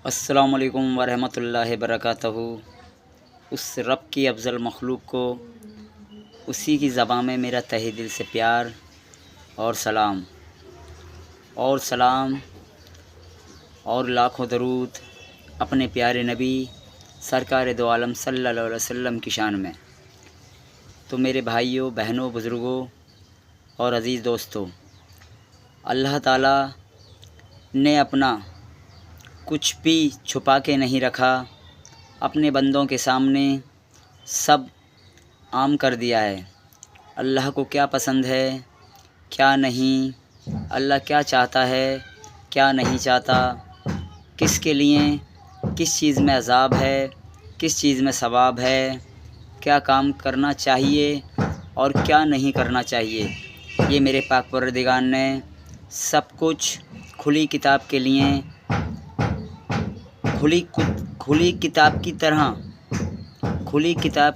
अस्सलामु अलैकुम वरहमतुल्लाहि वबरकातुहू। उस रब की अफ़ज़ल मखलूक को उसी की ज़बान में मेरा तहे दिल से प्यार और सलाम और लाखों दरूद अपने प्यारे नबी सरकार दो आलम सल्लल्लाहु अलैहि वसल्लम की शान में। तो मेरे भाइयों, बहनों, बुज़ुर्गों और अज़ीज़ दोस्तों, अल्लाह ताला ने अपना कुछ भी छुपा के नहीं रखा, अपने बंदों के सामने सब आम कर दिया है। अल्लाह को क्या पसंद है, क्या नहीं, अल्लाह क्या चाहता है, क्या नहीं चाहता, किसके लिए किस चीज़ में अज़ाब है, किस चीज़ में सवाब है, क्या काम करना चाहिए और क्या नहीं करना चाहिए, ये मेरे पाक परवरदिगार ने सब कुछ खुली किताब के लिए खुली किताब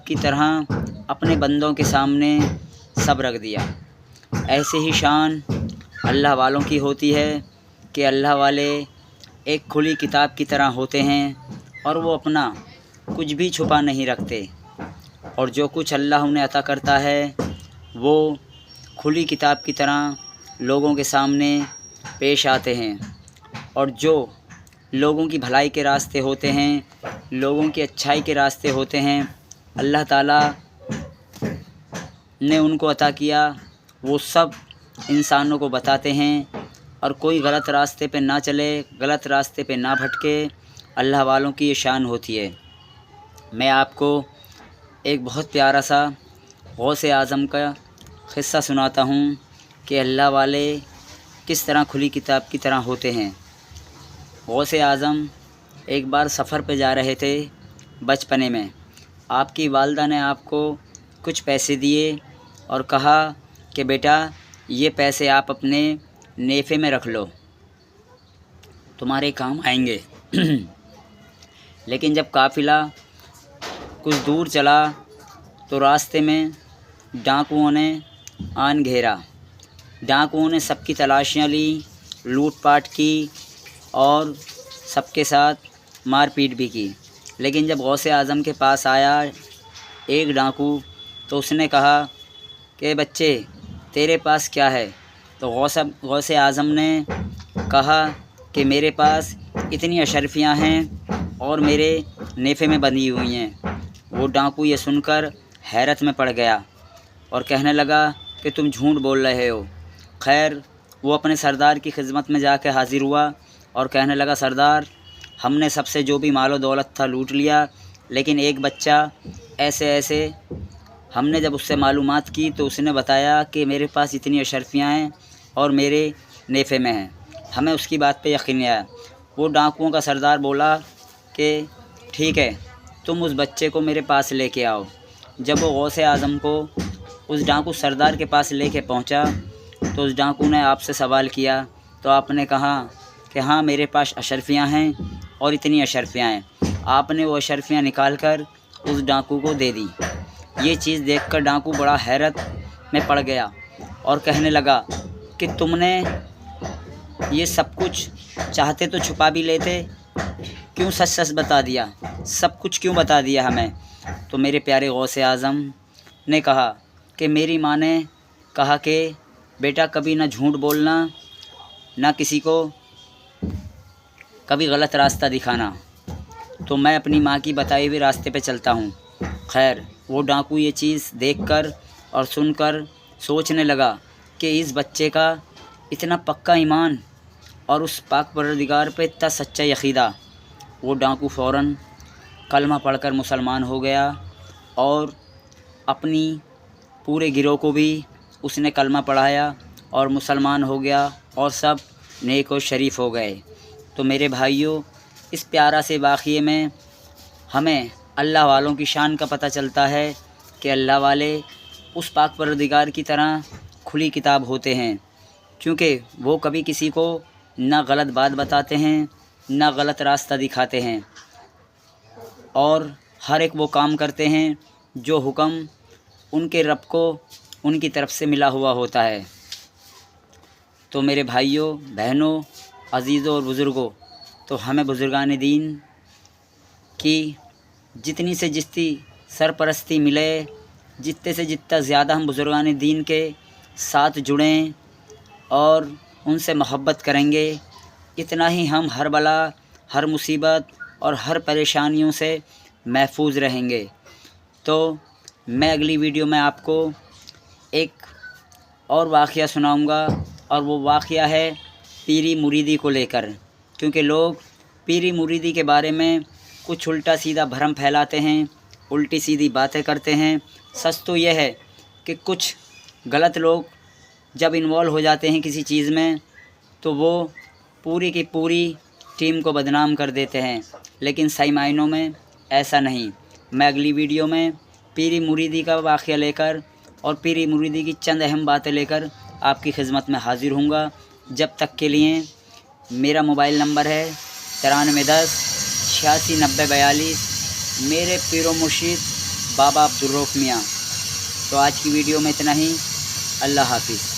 की तरह अपने बंदों के सामने सब रख दिया। ऐसे ही शान अल्लाह वालों की होती है कि अल्लाह वाले एक खुली किताब की तरह होते हैं और वो अपना कुछ भी छुपा नहीं रखते, और जो कुछ अल्लाह उन्हें अता करता है वो खुली किताब की तरह लोगों के सामने पेश आते हैं। और जो लोगों की भलाई के रास्ते होते हैं, लोगों की अच्छाई के रास्ते होते हैं, अल्लाह ताला ने उनको अता किया, वो सब इंसानों को बताते हैं। और कोई गलत रास्ते पे ना चले, गलत रास्ते पे ना भटके, अल्लाह वालों की ये शान होती है। मैं आपको एक बहुत प्यारा सा गौसे आज़म का क़िस्सा सुनाता हूँ कि अल्लाह वाले किस तरह खुली किताब की तरह होते हैं। गौसे आज़म एक बार सफ़र पे जा रहे थे बचपने में। आपकी वालदा ने आपको कुछ पैसे दिए और कहा कि बेटा, ये पैसे आप अपने नेफ़े में रख लो, तुम्हारे काम आएंगे। लेकिन जब काफ़िला कुछ दूर चला तो रास्ते में डाकुओं ने आन घेरा। डाकुओं ने सबकी तलाशियां ली, लूट-पाट की और सबके साथ मारपीट भी की। लेकिन जब गौसे आज़म के पास आया एक डाकू, तो उसने कहा कि बच्चे, तेरे पास क्या है? तो गौसे आज़म ने कहा कि मेरे पास इतनी अशरफियाँ हैं और मेरे नेफ़े में बंधी हुई हैं। वो डाकू ये सुनकर हैरत में पड़ गया और कहने लगा कि तुम झूठ बोल रहे हो। खैर, वो अपने सरदार की खिदमत में जाके हाज़िर हुआ और कहने लगा, सरदार, हमने सबसे जो भी मालो दौलत था लूट लिया, लेकिन एक बच्चा ऐसे हमने जब उससे मालूमात की तो उसने बताया कि मेरे पास इतनी अशरफियाँ हैं और मेरे नेफ़े में हैं। हमें उसकी बात पे यकीन नहीं आया। वो डाकुओं का सरदार बोला कि ठीक है, तुम उस बच्चे को मेरे पास लेके आओ। जब वो गौसे आज़म को उस डाकू सरदार के पास लेके पहुंचा तो उस डाकू ने आपसे सवाल किया, तो आपने कहा कि हाँ, मेरे पास अशरफियाँ हैं और इतनी अशरफियाँ हैं। आपने वो अशरफियाँ निकाल कर उस डाकू को दे दी। ये चीज़ देखकर डाकू बड़ा हैरत में पड़ गया और कहने लगा कि तुमने ये सब कुछ चाहते तो छुपा भी लेते, क्यों सच बता दिया, सब कुछ क्यों बता दिया हमें? तो मेरे प्यारे गौसे आज़म ने कहा कि मेरी माँ ने कहा कि बेटा, कभी ना झूठ बोलना, ना किसी को कभी गलत रास्ता दिखाना। तो मैं अपनी माँ की बताए हुए रास्ते पे चलता हूँ। खैर, वो डाकू ये चीज़ देखकर और सुनकर सोचने लगा कि इस बच्चे का इतना पक्का ईमान और उस पाक परवरदिगार पे इतना सच्चा यकीदा। वो डाकू फ़ौरन कलमा पढ़कर मुसलमान हो गया और अपनी पूरे गिरोह को भी उसने कलमा पढ़ाया और मुसलमान हो गया और सब नेक और शरीफ हो गए। तो मेरे भाइयों, इस प्यारा से वाक़ये में हमें अल्लाह वालों की शान का पता चलता है कि अल्लाह वाले उस पाक परवरदिगार की तरह खुली किताब होते हैं, क्योंकि वो कभी किसी को ना गलत बात बताते हैं, ना गलत रास्ता दिखाते हैं, और हर एक वो काम करते हैं जो हुक्म उनके रब को उनकी तरफ से मिला हुआ होता है। तो मेरे भाइयों, बहनों, अज़ीज़ों और बुज़ुर्गों, تو ہمیں بزرگان دین کی جتنی سے جتنی سرپرستی ملے، جتنے سے جتنا زیادہ ہم بزرگان دین کے ساتھ جڑیں اور ان سے محبت کریں گے، اتنا ہی ہم ہر بلا، ہر مصیبت اور ہر پریشانیوں سے محفوظ رہیں گے۔ تو میں اگلی ویڈیو میں آپ کو ایک اور واقعہ سناؤں گا، اور وہ واقعہ ہے پیری مریدی کو لے کر، کیونکہ لوگ پیری مریدی کے بارے میں کچھ الٹا سیدھا بھرم پھیلاتے ہیں، الٹی سیدھی باتیں کرتے ہیں۔ سچ تو یہ ہے کہ کچھ غلط لوگ جب انوالو ہو جاتے ہیں کسی چیز میں تو وہ پوری کی پوری ٹیم کو بدنام کر دیتے ہیں، لیکن صحیح معنوں میں ایسا نہیں۔ میں اگلی ویڈیو میں پیری مریدی کا واقعہ لے کر اور پیری مریدی کی چند اہم باتیں لے کر آپ کی خدمت میں حاضر ہوں گا۔ جب تک کے لیے میرا موبائل نمبر ہے 9310 86 90 42، میرے پیر و مرشد بابا عبدالرؤف میاں۔ تو آج کی ویڈیو میں اتنا ہی، اللہ حافظ۔